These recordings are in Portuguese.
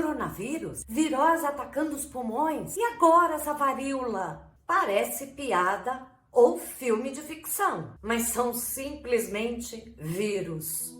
coronavírus, virose atacando os pulmões. E agora essa varíola? Parece piada ou filme de ficção, mas são simplesmente vírus.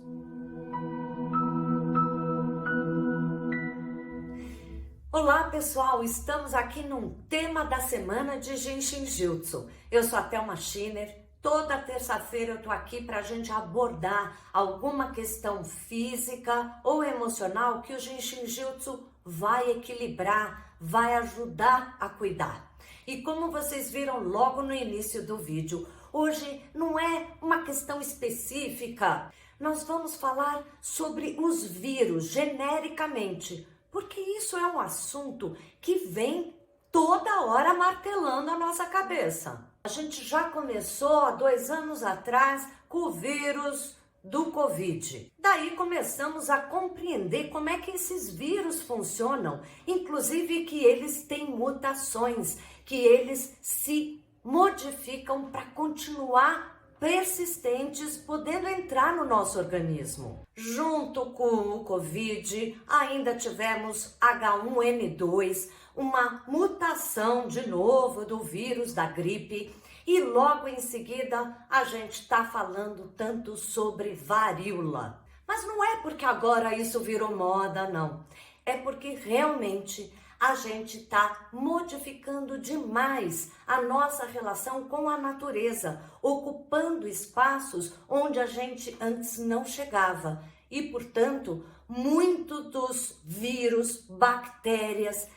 Olá pessoal, estamos aqui num tema da semana de Jinshin Jutsu. Eu sou a Thelma Schiner. Toda terça-feira eu tô aqui para a gente abordar alguma questão física ou emocional que o Jinshin Jutsu vai equilibrar, vai ajudar a cuidar. E como vocês viram logo no início do vídeo, hoje não é uma questão específica. Nós vamos falar sobre os vírus genericamente, porque isso é um assunto que vem toda hora martelando a nossa cabeça. A gente já começou há 2 anos atrás com o vírus do Covid. Daí começamos a compreender como é que esses vírus funcionam, inclusive que eles têm mutações, que eles se modificam para continuar persistentes, podendo entrar no nosso organismo. Junto com o Covid, ainda tivemos H1N2, uma mutação de novo do vírus da gripe, e logo em seguida a gente está falando tanto sobre varíola. Mas não é porque agora isso virou moda, não. É porque realmente a gente está modificando demais a nossa relação com a natureza, ocupando espaços onde a gente antes não chegava. E, portanto, muito dos vírus, bactérias,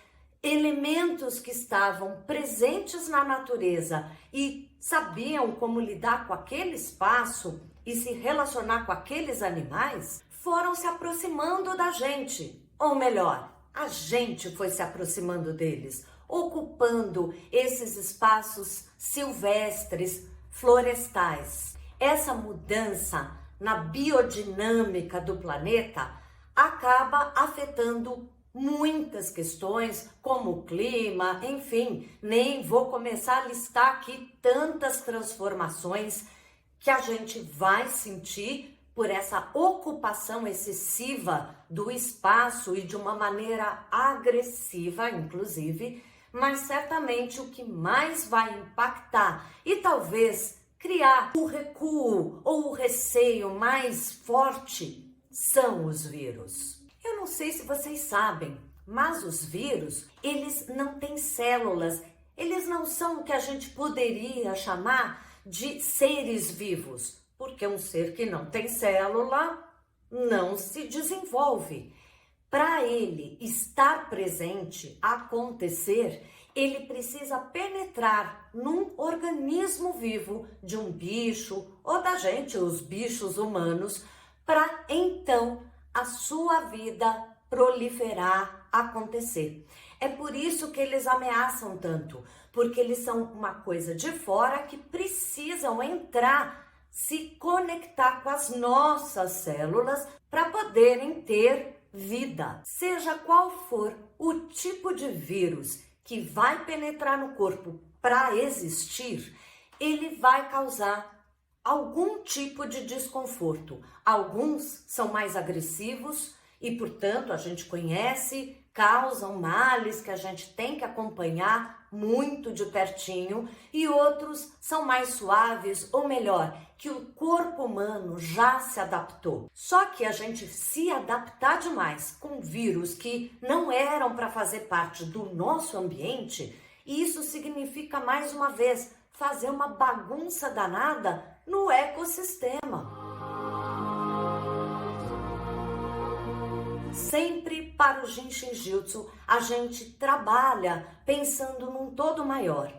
elementos que estavam presentes na natureza e sabiam como lidar com aquele espaço e se relacionar com aqueles animais, foram se aproximando da gente. Ou melhor, a gente foi se aproximando deles, ocupando esses espaços silvestres, florestais. Essa mudança na biodinâmica do planeta acaba afetando muitas questões, como o clima, enfim, nem vou começar a listar aqui tantas transformações que a gente vai sentir por essa ocupação excessiva do espaço e de uma maneira agressiva, inclusive, mas certamente o que mais vai impactar e talvez criar o recuo ou o receio mais forte são os vírus. Eu não sei se vocês sabem, mas os vírus, eles não têm células, eles não são o que a gente poderia chamar de seres vivos, porque um ser que não tem célula não se desenvolve. Para ele estar presente, acontecer, ele precisa penetrar num organismo vivo de um bicho ou da gente, os bichos humanos, para então a sua vida proliferar, acontecer. É por isso que eles ameaçam tanto, porque eles são uma coisa de fora que precisam entrar, se conectar com as nossas células para poderem ter vida. Seja qual for o tipo de vírus que vai penetrar no corpo para existir, ele vai causar algum tipo de desconforto. Alguns são mais agressivos e, portanto, a gente conhece, causam males que a gente tem que acompanhar muito de pertinho, e outros são mais suaves, ou melhor, que o corpo humano já se adaptou. Só que a gente se adaptar demais com vírus que não eram para fazer parte do nosso ambiente, isso significa, mais uma vez, fazer uma bagunça danada no ecossistema. Sempre para o Jinshin Jutsu, a gente trabalha pensando num todo maior.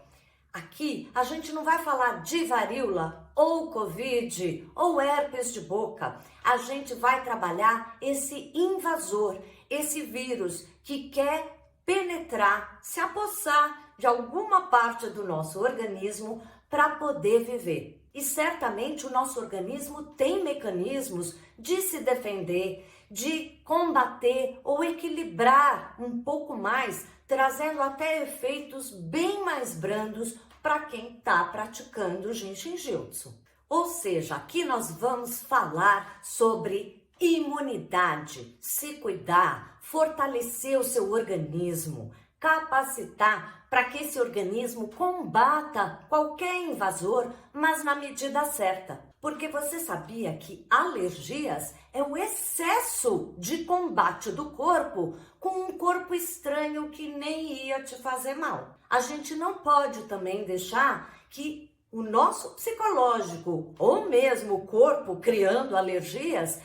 Aqui, a gente não vai falar de varíola, ou Covid, ou herpes de boca. A gente vai trabalhar esse invasor, esse vírus que quer penetrar, se apossar de alguma parte do nosso organismo para poder viver. E certamente o nosso organismo tem mecanismos de se defender, de combater ou equilibrar um pouco mais, trazendo até efeitos bem mais brandos para quem está praticando o Jinshin Jutsu. Ou seja, aqui nós vamos falar sobre imunidade, se cuidar, fortalecer o seu organismo, capacitar para que esse organismo combata qualquer invasor, mas na medida certa. Porque você sabia que alergias é o excesso de combate do corpo com um corpo estranho que nem ia te fazer mal. A gente não pode também deixar que o nosso psicológico ou mesmo o corpo criando alergias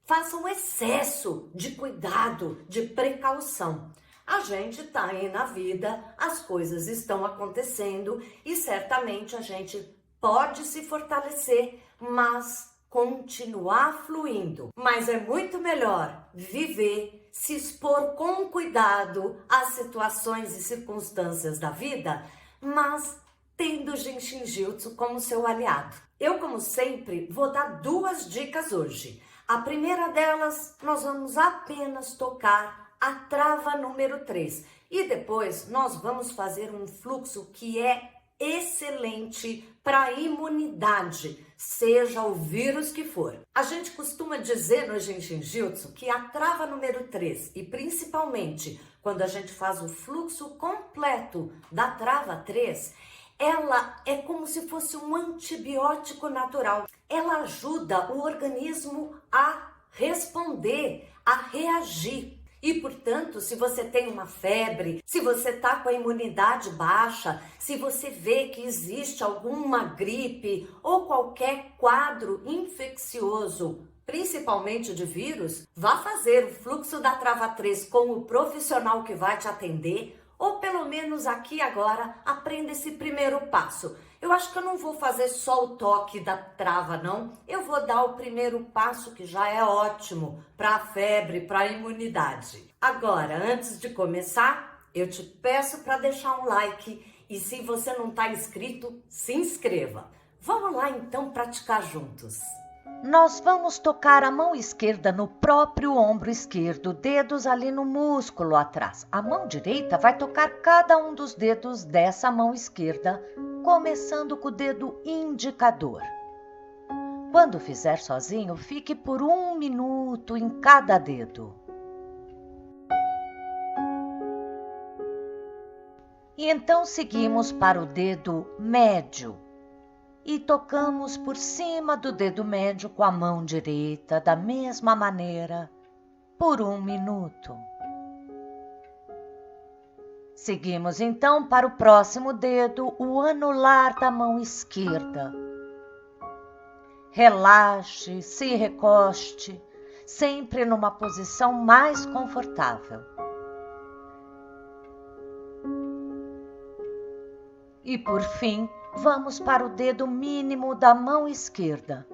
faça um excesso de cuidado, de precaução. A gente está aí na vida, as coisas estão acontecendo e certamente a gente pode se fortalecer, mas continuar fluindo. Mas é muito melhor viver, se expor com cuidado às situações e circunstâncias da vida, mas tendo o Genshin Jutsu como seu aliado. Eu, como sempre, vou dar 2 dicas hoje. A primeira delas, nós vamos apenas tocar a trava número 3. E depois nós vamos fazer um fluxo que é excelente para a imunidade, seja o vírus que for. A gente costuma dizer no Genshin Jutsu que a trava número 3, e principalmente quando a gente faz o fluxo completo da trava 3, ela é como se fosse um antibiótico natural. Ela ajuda o organismo a responder, a reagir. E, portanto, se você tem uma febre, se você está com a imunidade baixa, se você vê que existe alguma gripe ou qualquer quadro infeccioso, principalmente de vírus, vá fazer o fluxo da trava 3 com o profissional que vai te atender, ou pelo menos aqui agora, aprenda esse primeiro passo. Eu acho que eu não vou fazer só o toque da trava, não. Eu vou dar o primeiro passo, que já é ótimo, para a febre, para a imunidade. Agora, antes de começar, eu te peço para deixar um like e se você não está inscrito, se inscreva. Vamos lá então praticar juntos. Nós vamos tocar a mão esquerda no próprio ombro esquerdo, dedos ali no músculo atrás. A mão direita vai tocar cada um dos dedos dessa mão esquerda, começando com o dedo indicador. Quando fizer sozinho, fique por 1 minuto em cada dedo. E então seguimos para o dedo médio. E tocamos por cima do dedo médio com a mão direita, da mesma maneira, por 1 minuto. Seguimos então para o próximo dedo, o anular da mão esquerda. Relaxe, se recoste, sempre numa posição mais confortável. E por fim, vamos para o dedo mínimo da mão esquerda.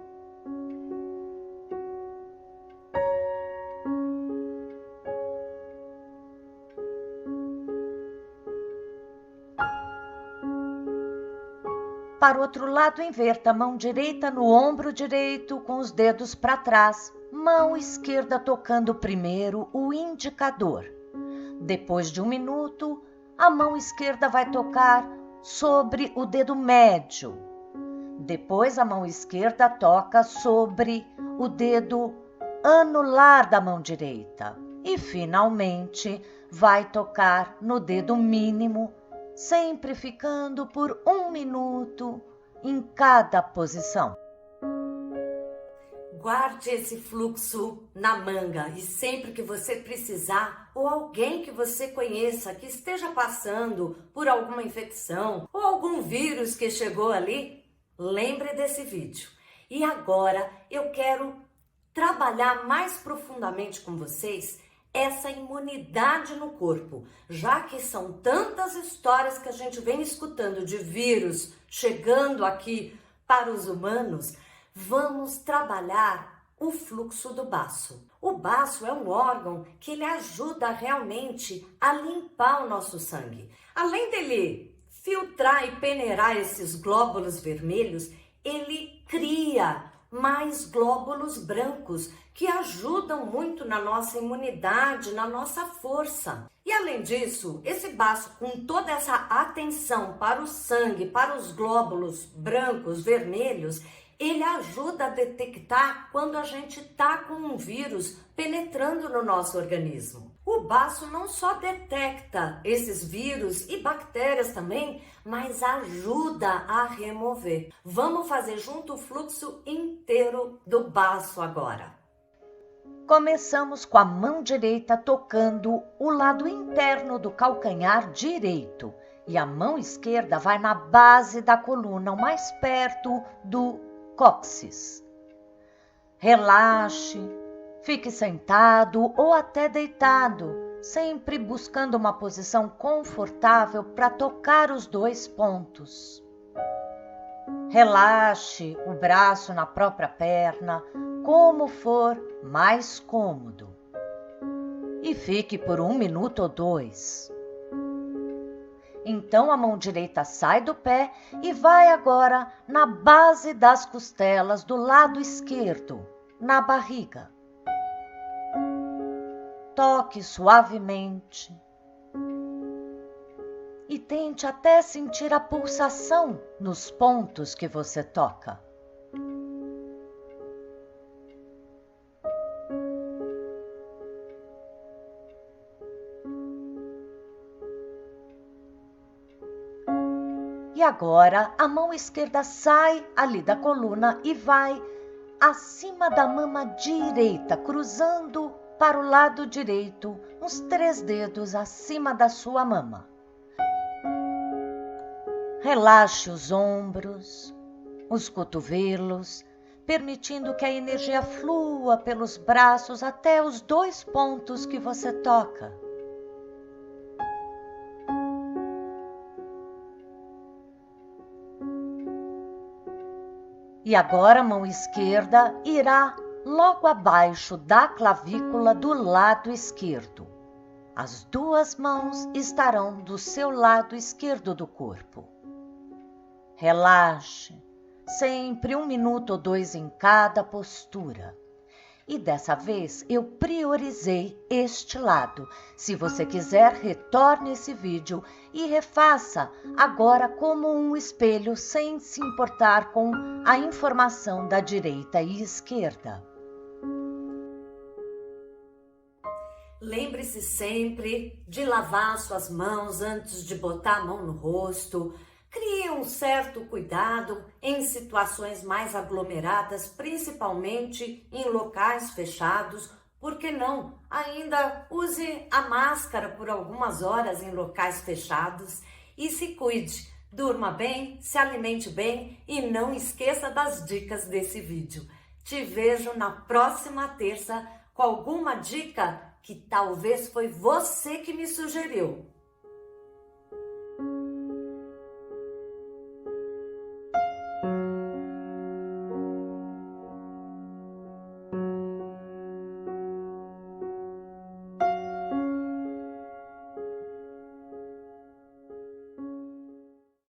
Para o outro lado, inverta a mão direita no ombro direito com os dedos para trás, mão esquerda tocando primeiro o indicador. Depois de 1 minuto, a mão esquerda vai tocar sobre o dedo médio. Depois a mão esquerda toca sobre o dedo anular da mão direita. E finalmente vai tocar no dedo mínimo, sempre ficando por 1 minuto em cada posição. Guarde esse fluxo na manga e sempre que você precisar, ou alguém que você conheça que esteja passando por alguma infecção ou algum vírus que chegou ali, lembre desse vídeo. E agora eu quero trabalhar mais profundamente com vocês essa imunidade no corpo, já que são tantas histórias que a gente vem escutando de vírus chegando aqui para os humanos. Vamos trabalhar o fluxo do baço. O baço é um órgão que ele ajuda realmente a limpar o nosso sangue. Além dele filtrar e peneirar esses glóbulos vermelhos, ele cria mais glóbulos brancos que ajudam muito na nossa imunidade, na nossa força. E além disso, esse baço com toda essa atenção para o sangue, para os glóbulos brancos, vermelhos, ele ajuda a detectar quando a gente está com um vírus penetrando no nosso organismo. O baço não só detecta esses vírus e bactérias também, mas ajuda a remover. Vamos fazer junto o fluxo inteiro do baço agora. Começamos com a mão direita tocando o lado interno do calcanhar direito e a mão esquerda vai na base da coluna, o mais perto do cóccix. Relaxe, fique sentado ou até deitado, sempre buscando uma posição confortável para tocar os dois pontos. Relaxe o braço na própria perna, como for mais cômodo. E fique por 1 minuto ou 2. Então a mão direita sai do pé e vai agora na base das costelas do lado esquerdo, na barriga. Toque suavemente e tente até sentir a pulsação nos pontos que você toca. E agora a mão esquerda sai ali da coluna e vai acima da mama direita, cruzando para o lado direito, uns 3 dedos acima da sua mama. Relaxe os ombros, os cotovelos, permitindo que a energia flua pelos braços até os 2 pontos que você toca. E agora a mão esquerda irá logo abaixo da clavícula do lado esquerdo. As 2 mãos estarão do seu lado esquerdo do corpo. Relaxe, sempre 1 minuto ou 2 em cada postura. E dessa vez eu priorizei este lado. Se você quiser, retorne esse vídeo e refaça agora como um espelho, sem se importar com a informação da direita e esquerda. Lembre-se sempre de lavar suas mãos antes de botar a mão no rosto. Crie um certo cuidado em situações mais aglomeradas, principalmente em locais fechados. Por que não? Ainda use a máscara por algumas horas em locais fechados e se cuide. Durma bem, se alimente bem e não esqueça das dicas desse vídeo. Te vejo na próxima terça com alguma dica que talvez foi você que me sugeriu.